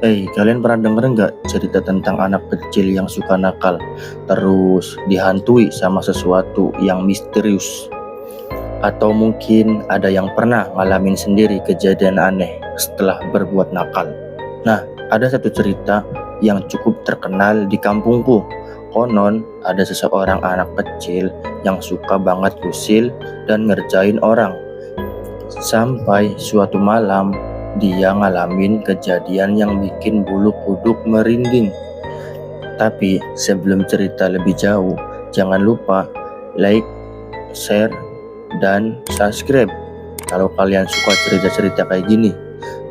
Kalian pernah denger nggak cerita tentang anak kecil yang suka nakal, terus dihantui sama sesuatu yang misterius? Atau mungkin ada yang pernah ngalamin sendiri kejadian aneh setelah berbuat nakal? Nah, ada satu cerita yang cukup terkenal di kampungku. Konon ada seseorang anak kecil yang suka banget usil dan ngerjain orang. Sampai suatu malam dia ngalamin kejadian yang bikin bulu kuduk merinding. Tapi sebelum cerita lebih jauh, jangan lupa like, share, dan subscribe kalau kalian suka cerita-cerita kayak gini.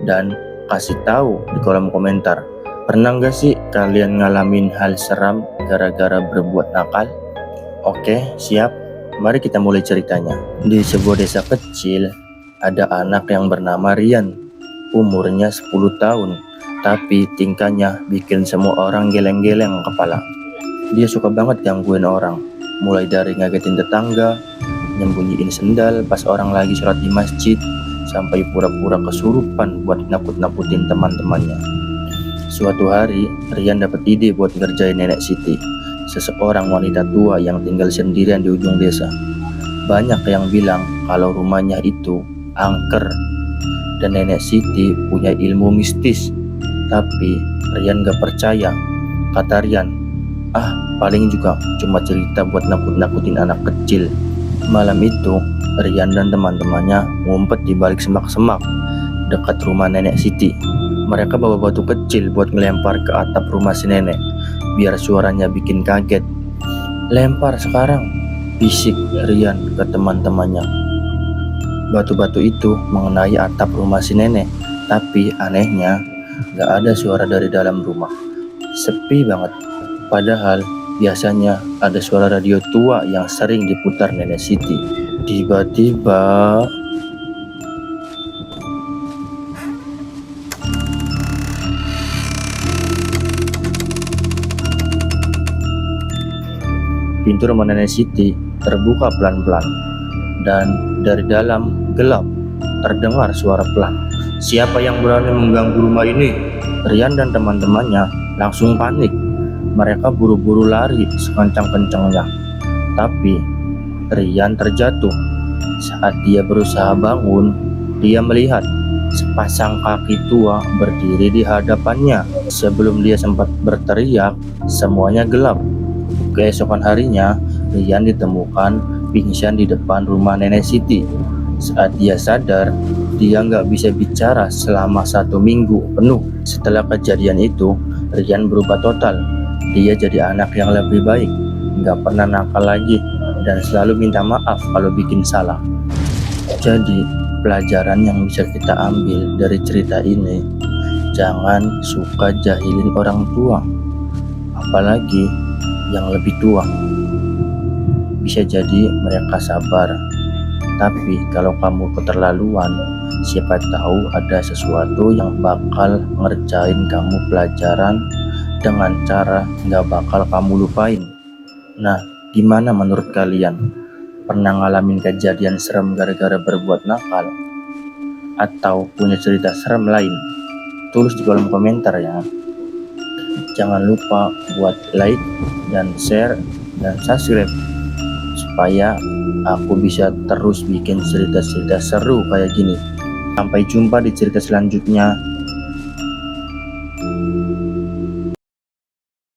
Dan kasih tahu di kolom komentar, pernah nggak sih kalian ngalamin hal seram gara-gara berbuat nakal? Oke, siap. Mari kita mulai ceritanya. Di sebuah desa kecil, ada anak yang bernama Rian. Umurnya 10 tahun, tapi tingkahnya bikin semua orang geleng-geleng kepala. Dia suka banget gangguin orang, mulai dari ngagetin tetangga, nyembunyiin sendal pas orang lagi sholat di masjid, sampai pura-pura kesurupan buat nakut-nakutin teman-temannya. Suatu hari, Rian dapat ide buat ngerjain Nenek Siti, seseorang wanita tua yang tinggal sendirian di ujung desa. Banyak yang bilang kalau rumahnya itu angker dan Nenek Siti punya ilmu mistis. Tapi Rian gak percaya. Kata Rian, paling juga cuma cerita buat nakut-nakutin anak kecil. Malam itu Rian dan teman-temannya ngumpet di balik semak-semak dekat rumah Nenek Siti. Mereka bawa batu kecil buat ngelempar ke atap rumah si nenek, biar suaranya bikin kaget. Lempar sekarang, bisik Rian ke teman-temannya. Batu-batu itu mengenai atap rumah si nenek, tapi anehnya gak ada suara dari dalam rumah. Sepi banget. Padahal biasanya ada suara radio tua yang sering diputar Nenek Siti. Tiba-tiba pintu rumah Nenek Siti terbuka pelan-pelan, dan dari dalam gelap terdengar suara pelan. Siapa yang berani mengganggu rumah ini? Rian dan teman-temannya langsung panik. Mereka buru-buru lari sekencang-kencangnya. Tapi Rian terjatuh. Saat dia berusaha bangun, dia melihat sepasang kaki tua berdiri di hadapannya. Sebelum dia sempat berteriak, semuanya gelap. Keesokan harinya, Rian ditemukan pingsan di depan rumah Nenek Siti. Saat dia sadar, dia nggak bisa bicara selama 1 minggu penuh. Setelah kejadian itu, Rian berubah total. Dia jadi anak yang lebih baik, nggak pernah nakal lagi, dan selalu minta maaf kalau bikin salah. Jadi, pelajaran yang bisa kita ambil dari cerita ini, jangan suka jahilin orang tua, apalagi yang lebih tua. Bisa jadi mereka sabar, tapi kalau kamu keterlaluan, siapa tahu ada sesuatu yang bakal ngerjain kamu pelajaran dengan cara nggak bakal kamu lupain. Nah, gimana menurut kalian? Pernah ngalamin kejadian serem gara-gara berbuat nakal? Atau punya cerita serem lain? Tulis di kolom komentar ya. Jangan lupa buat like dan share dan subscribe supaya aku bisa terus bikin cerita-cerita seru kayak gini. Sampai jumpa di cerita selanjutnya.